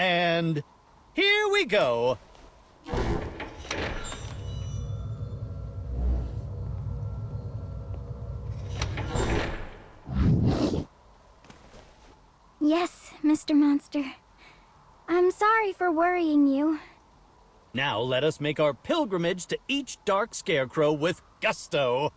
and here we go. Yes, Mr. Monster. I'm sorry for worrying you. Now let us make our pilgrimage to each dark scarecrow with gusto.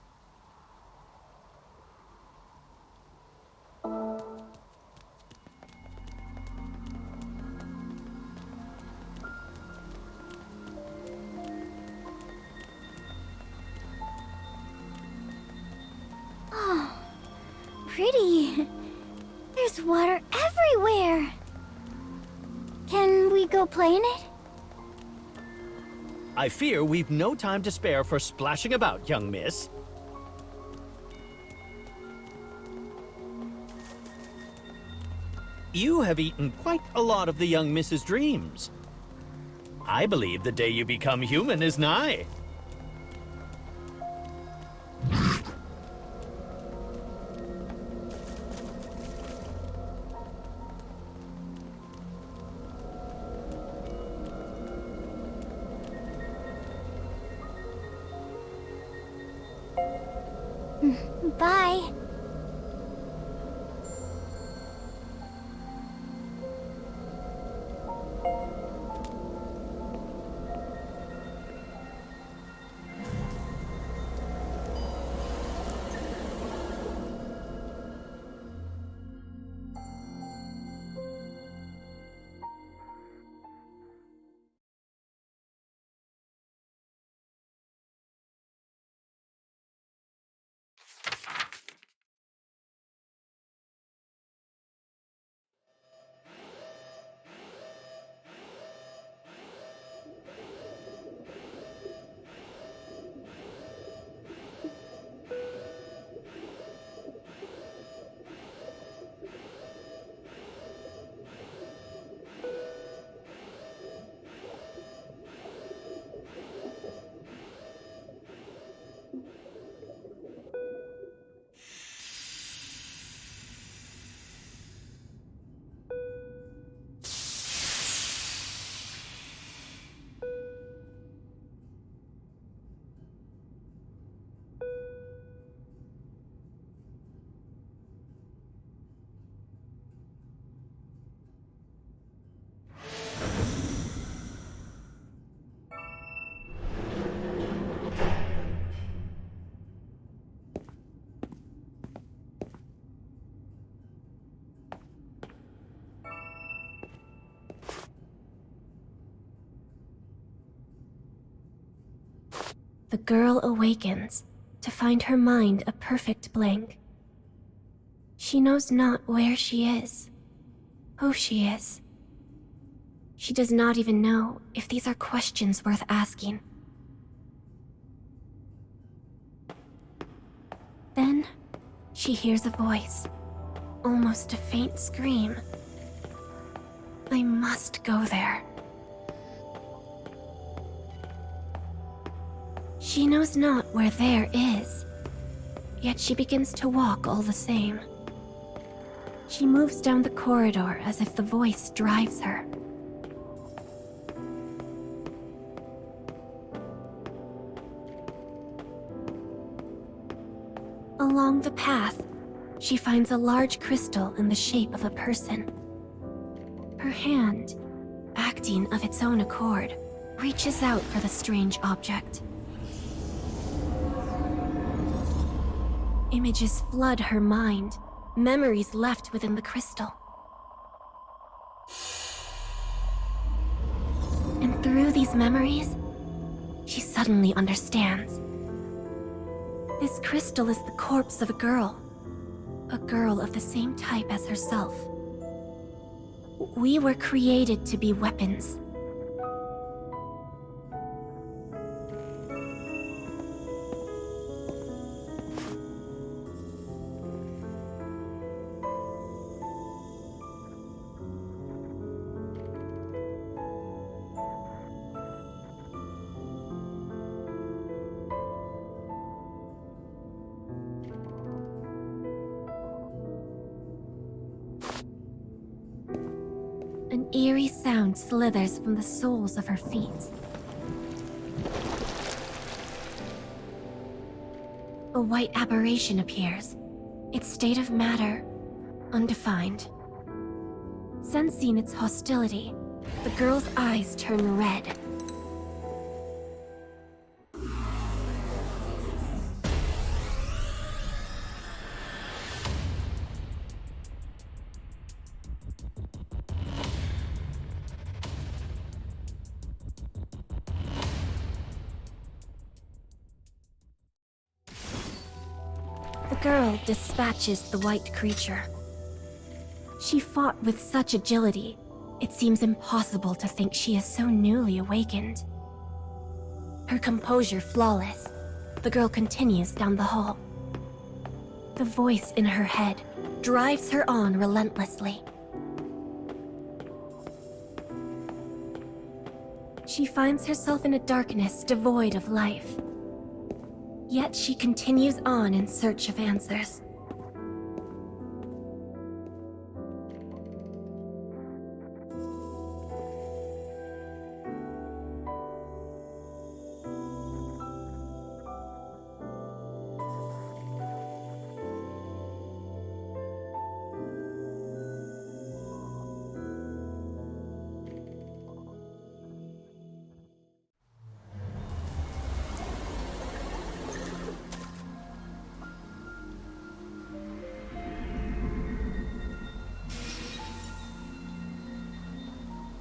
Oh, pretty. There's water everywhere. Can we go play in it? I fear we've no time to spare for splashing about, young miss. You have eaten quite a lot of the young miss's dreams. I believe the day you become human is nigh. Bye. The girl awakens to find her mind a perfect blank. She knows not where she is, who she is. She does not even know if these are questions worth asking. Then, she hears a voice, almost a faint scream. I must go there. She knows not where there is, yet she begins to walk all the same. She moves down the corridor as if the voice drives her. Along the path, she finds a large crystal in the shape of a person. Her hand, acting of its own accord, reaches out for the strange object. Images flood her mind, memories left within the crystal. And through these memories, she suddenly understands. This crystal is the corpse of a girl of the same type as herself. We were created to be weapons. An eerie sound slithers from the soles of her feet. A white aberration appears, its state of matter undefined. Sensing its hostility, the girl's eyes turn red. The girl dispatches the white creature. She fought with such agility, it seems impossible to think she is so newly awakened. Her composure flawless, the girl continues down the hall. The voice in her head drives her on relentlessly. She finds herself in a darkness devoid of life. Yet she continues on in search of answers.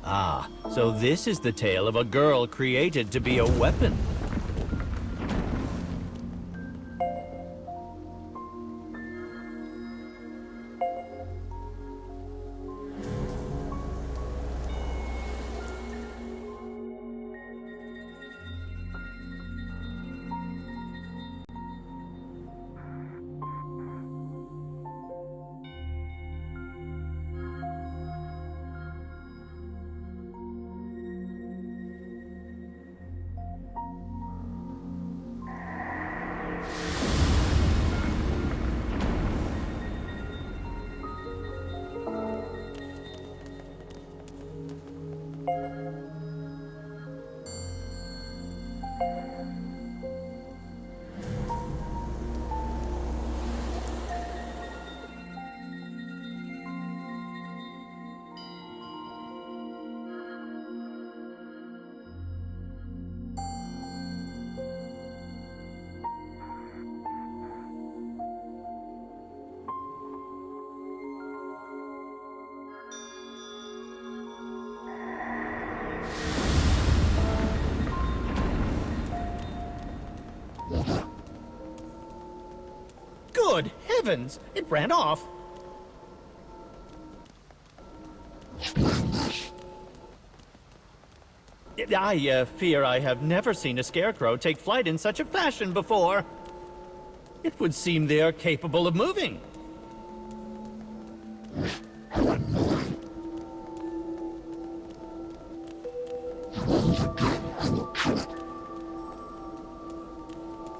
Ah, so this is the tale of a girl created to be a weapon. Good heavens! It ran off! I fear I have never seen a scarecrow take flight in such a fashion before. It would seem they are capable of moving.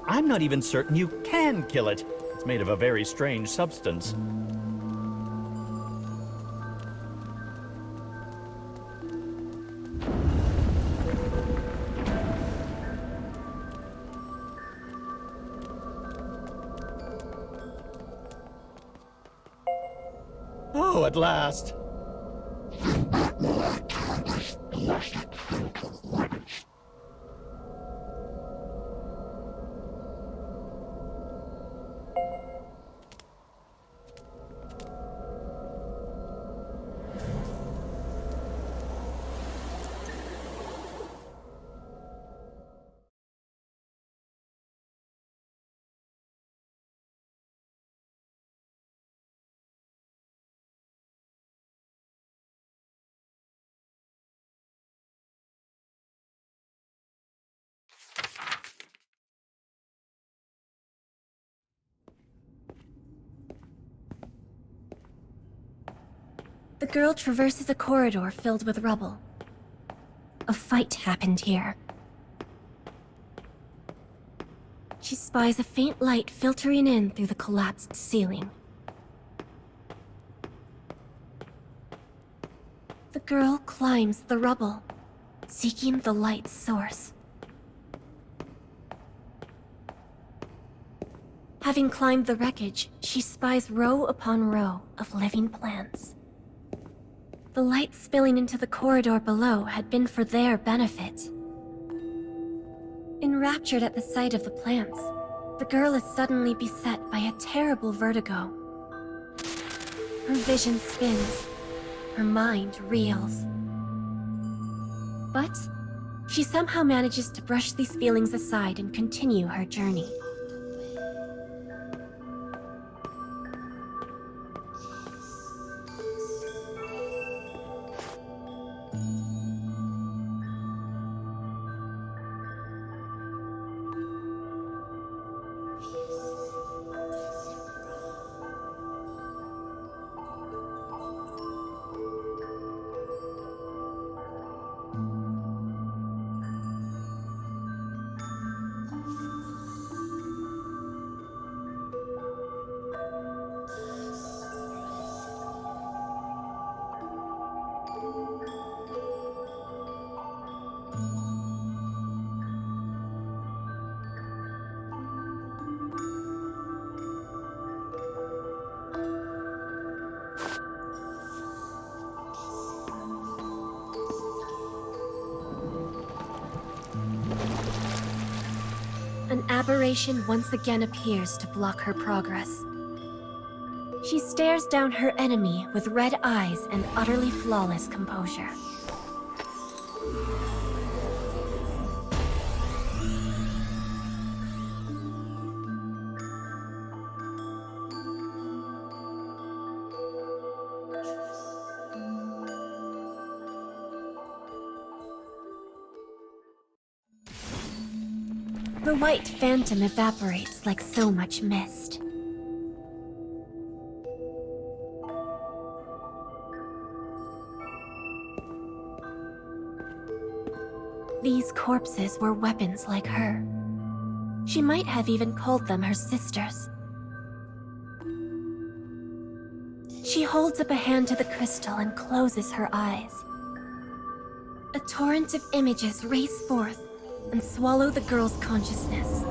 I'm not even certain you can kill it. It's made of a very strange substance. Oh, at last! The girl traverses a corridor filled with rubble. A fight happened here. She spies a faint light filtering in through the collapsed ceiling. The girl climbs the rubble, seeking the light's source. Having climbed the wreckage, she spies row upon row of living plants. The light spilling into the corridor below had been for their benefit. Enraptured at the sight of the plants, the girl is suddenly beset by a terrible vertigo. Her vision spins, her mind reels. But she somehow manages to brush these feelings aside and continue her journey. An aberration once again appears to block her progress. She stares down her enemy with red eyes and utterly flawless composure. The white phantom evaporates like so much mist. These corpses were weapons like her. She might have even called them her sisters. She holds up a hand to the crystal and closes her eyes. A torrent of images race forth and swallow the girl's consciousness.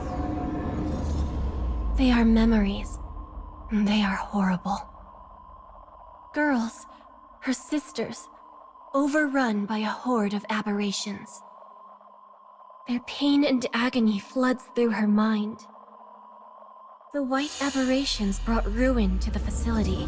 They are memories. They are horrible. Girls, her sisters, overrun by a horde of aberrations. Their pain and agony floods through her mind. The white aberrations brought ruin to the facility.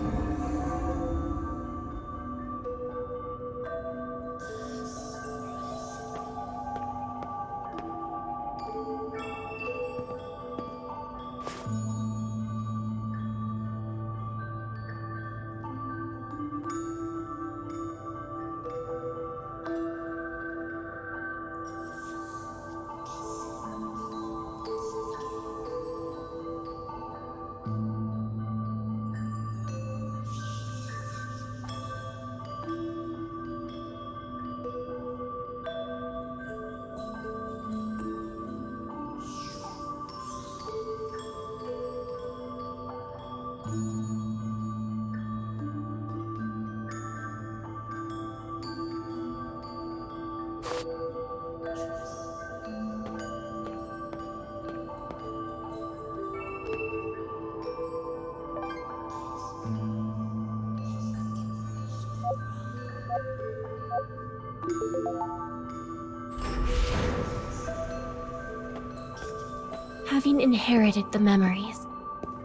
Having inherited the memories,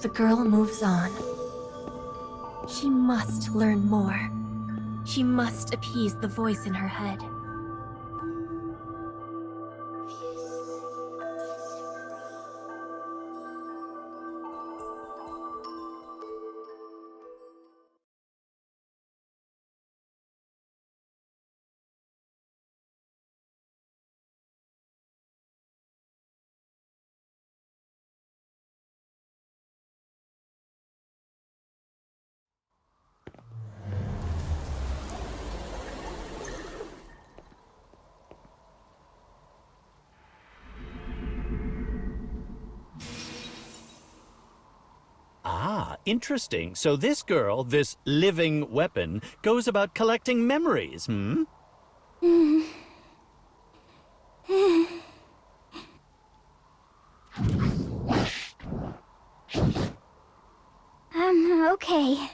the girl moves on. She must learn more. She must appease the voice in her head. Interesting. So this girl, this living weapon, goes about collecting memories, hmm? Okay.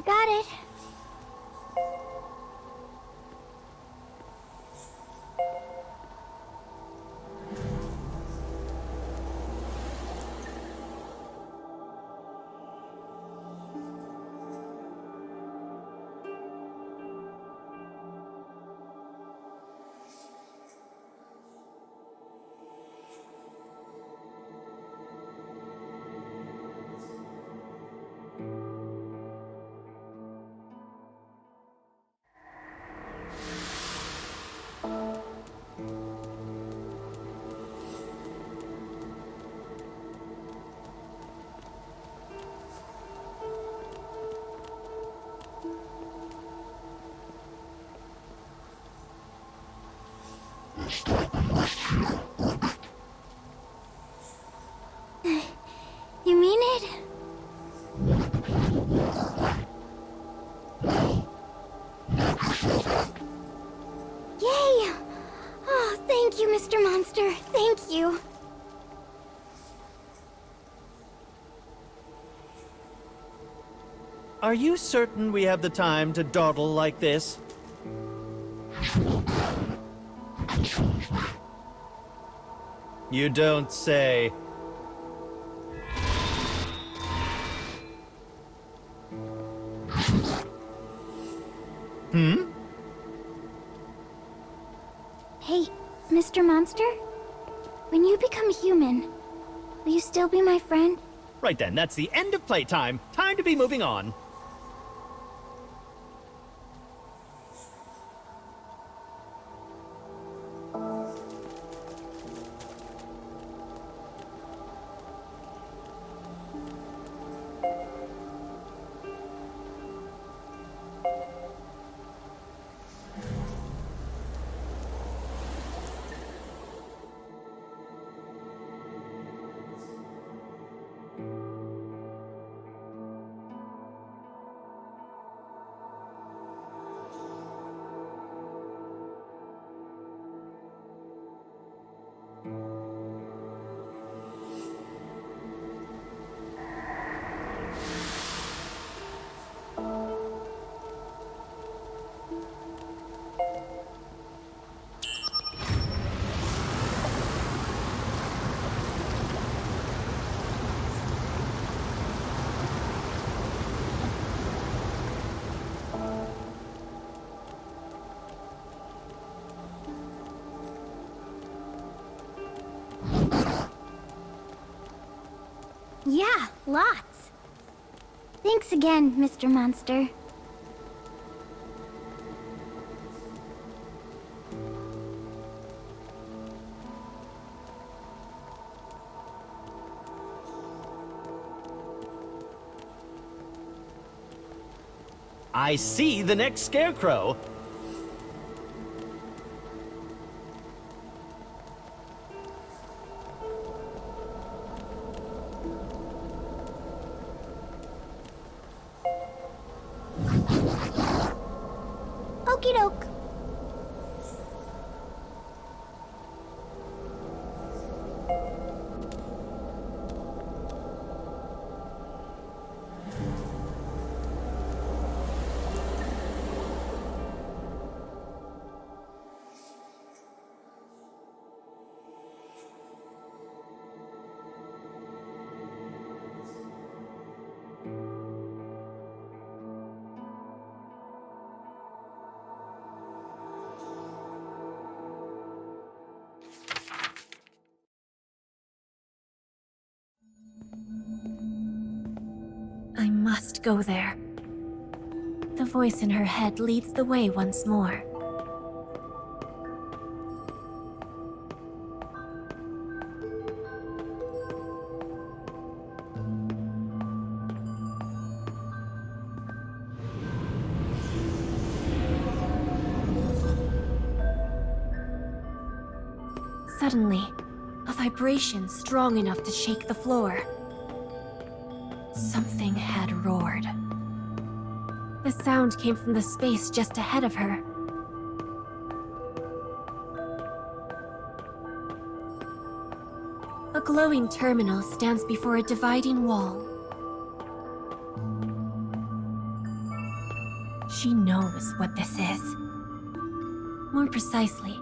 Got it. You mean it? Yay! Oh, thank you, Mr. Monster. Thank you. Are you certain we have the time to dawdle like this? You don't say. Hmm? Hey, Mr. Monster? When you become human, will you still be my friend? Right then, that's the end of playtime. Time to be moving on. Yeah, lots. Thanks again, Mr. Monster. I see the next scarecrow. Okie doke. I must go there. voice in her head leads the way once more. Suddenly, a vibration strong enough to shake the floor. Something had roared. The sound came from the space just ahead of her. A glowing terminal stands before a dividing wall. She knows what this is. More precisely,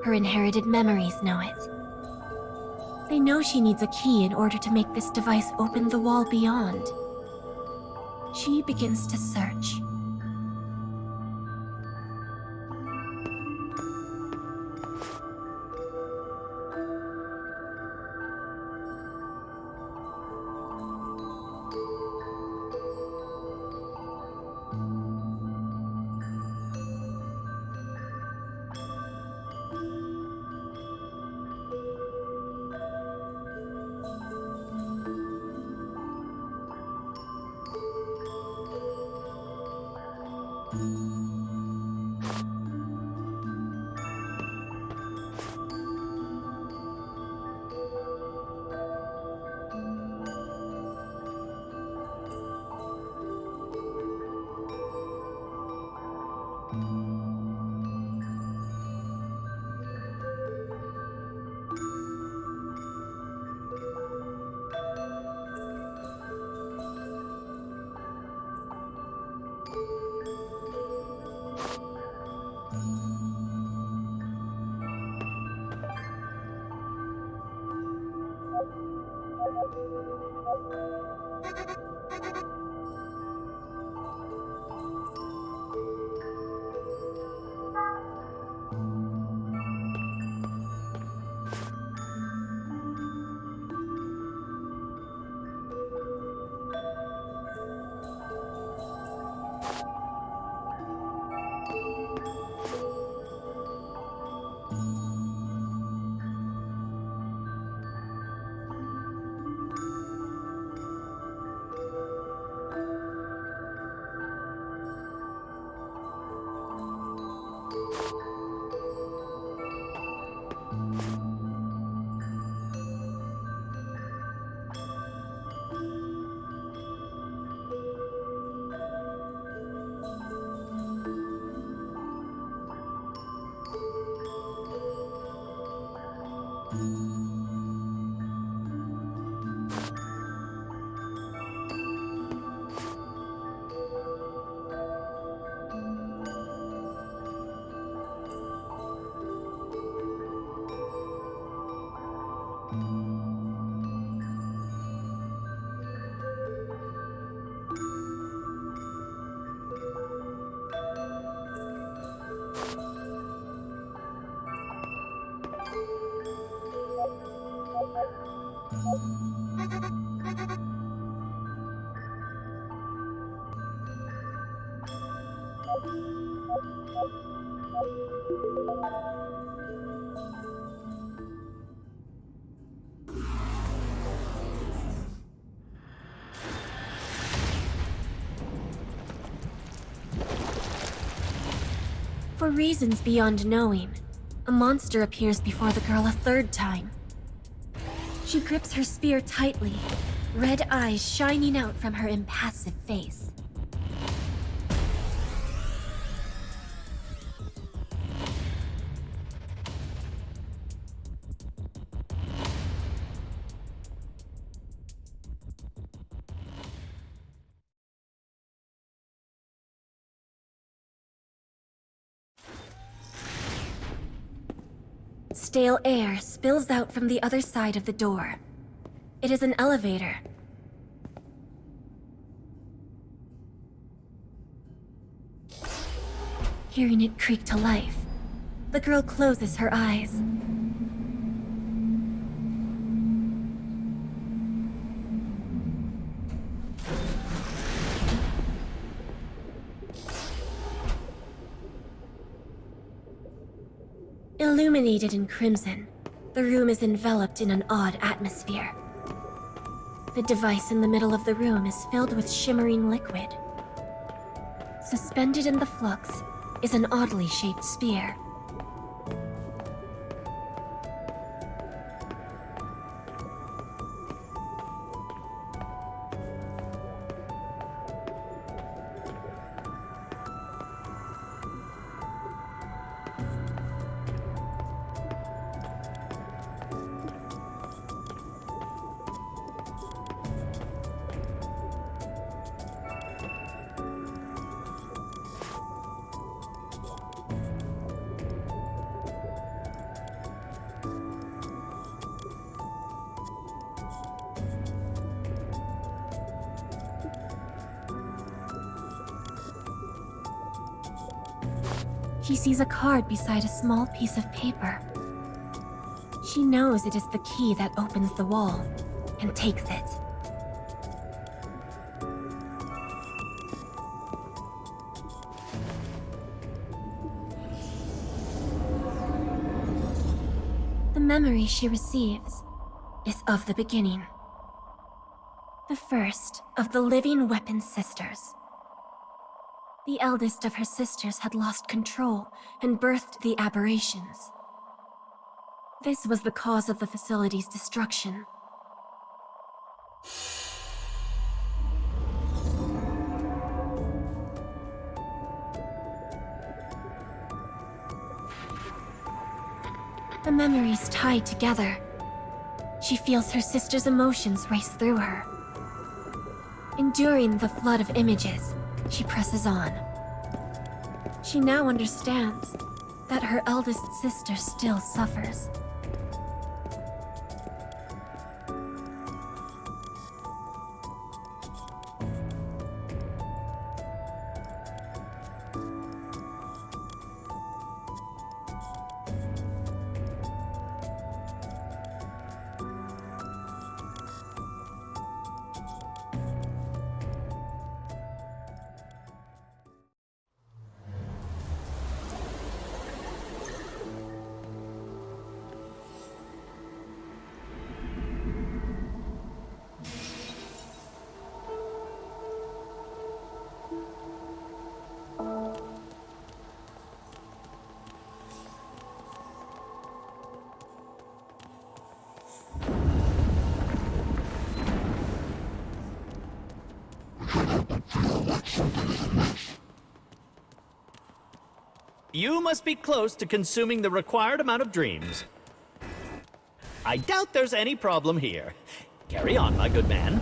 her inherited memories know it. They know she needs a key in order to make this device open the wall beyond. She begins to search. For reasons beyond knowing, a monster appears before the girl a third time. She grips her spear tightly, red eyes shining out from her impassive face. Stale air spills out from the other side of the door. It is an elevator. Hearing it creak to life, the girl closes her eyes. Illuminated in crimson, the room is enveloped in an odd atmosphere. The device in the middle of the room is filled with shimmering liquid. Suspended in the flux is an oddly shaped sphere. She sees a card beside a small piece of paper. She knows it is the key that opens the wall, and takes it. The memory she receives is of the beginning. The first of the living weapon sisters. The eldest of her sisters had lost control and birthed the aberrations. This was the cause of the facility's destruction. The memories tied together. She feels her sister's emotions race through her. Enduring the flood of images, she presses on. She now understands that her eldest sister still suffers. You must be close to consuming the required amount of dreams. I doubt there's any problem here. Carry on, my good man.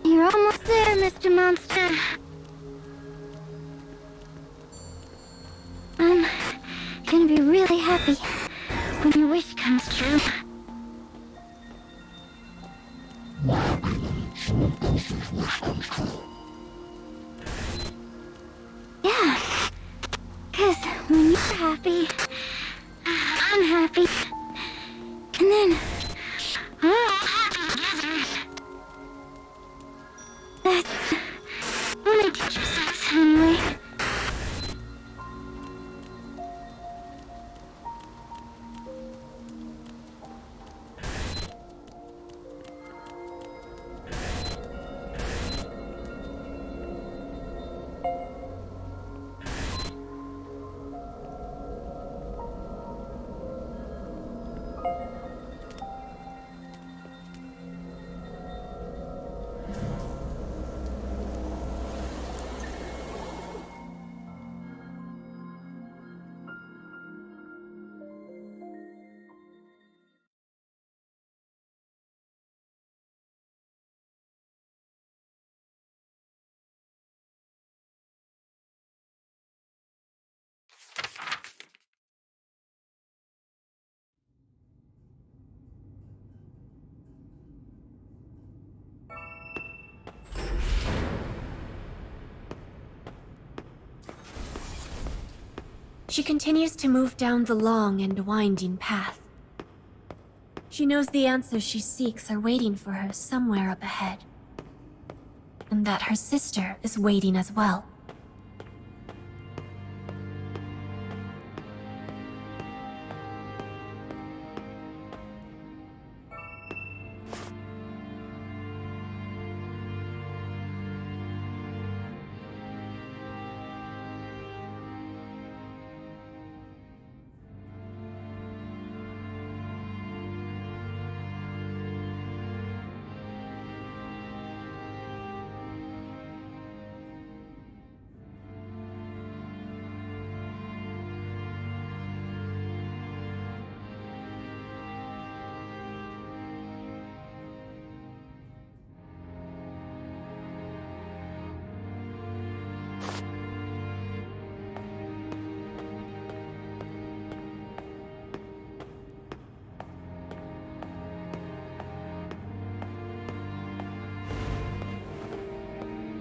You're almost there, Mr. Monster. I'm gonna be really happy when your wish comes true. Yeah. 'Cause when you're happy, I'm happy. And then... That's... when I get your sex anyway. She continues to move down the long and winding path. She knows the answers she seeks are waiting for her somewhere up ahead. And that her sister is waiting as well.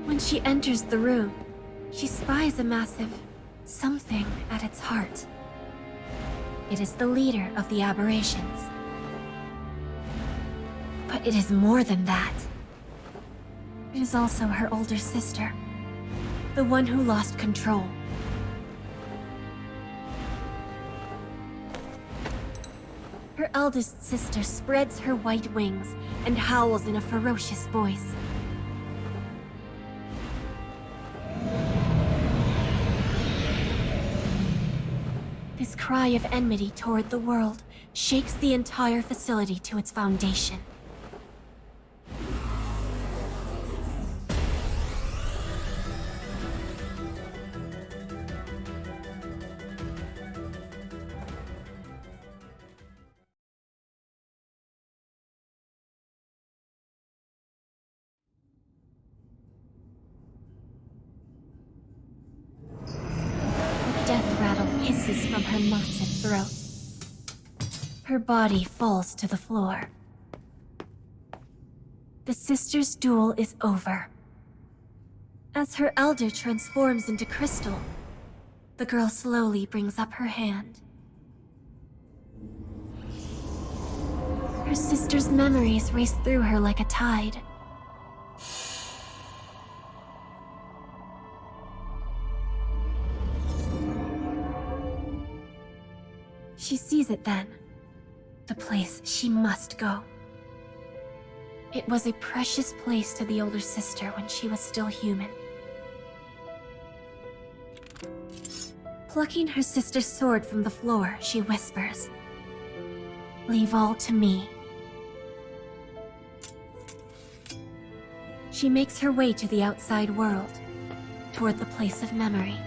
When she enters the room, she spies a massive something at its heart. It is the leader of the aberrations. But it is more than that. It is also her older sister, the one who lost control. Her eldest sister spreads her white wings and howls in a ferocious voice. This cry of enmity toward the world shakes the entire facility to its foundation. Death rattle hisses from her massive throat. Her body falls to the floor. The sisters' duel is over. As her elder transforms into crystal, the girl slowly brings up her hand. Her sister's memories race through her like a tide. She sees it then. The place she must go. It was a precious place to the older sister when she was still human. Plucking her sister's sword from the floor, she whispers, "Leave all to me." She makes her way to the outside world, toward the place of memory.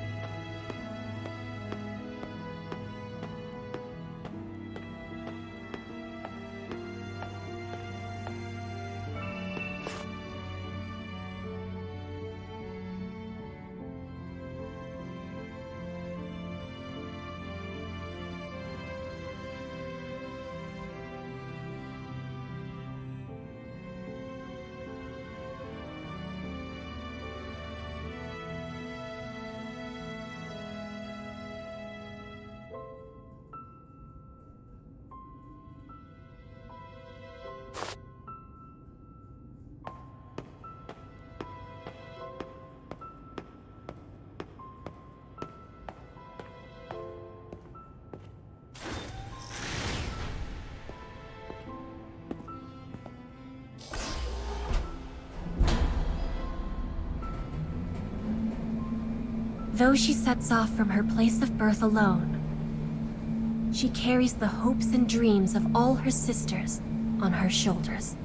Though she sets off from her place of birth alone, she carries the hopes and dreams of all her sisters on her shoulders.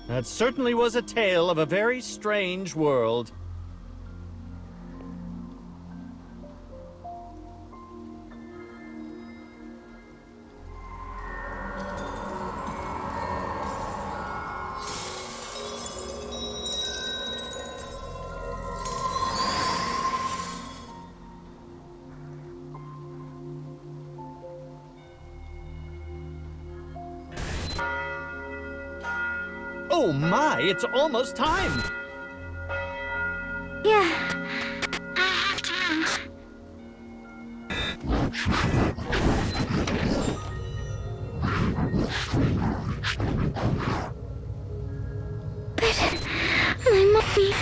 That certainly was a tale of a very strange world. Oh my, it's almost time! Yeah. I have to. But my mommy.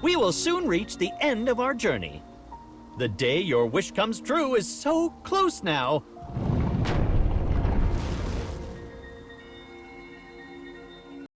We will soon reach the end of our journey. The day your wish comes true is so close now.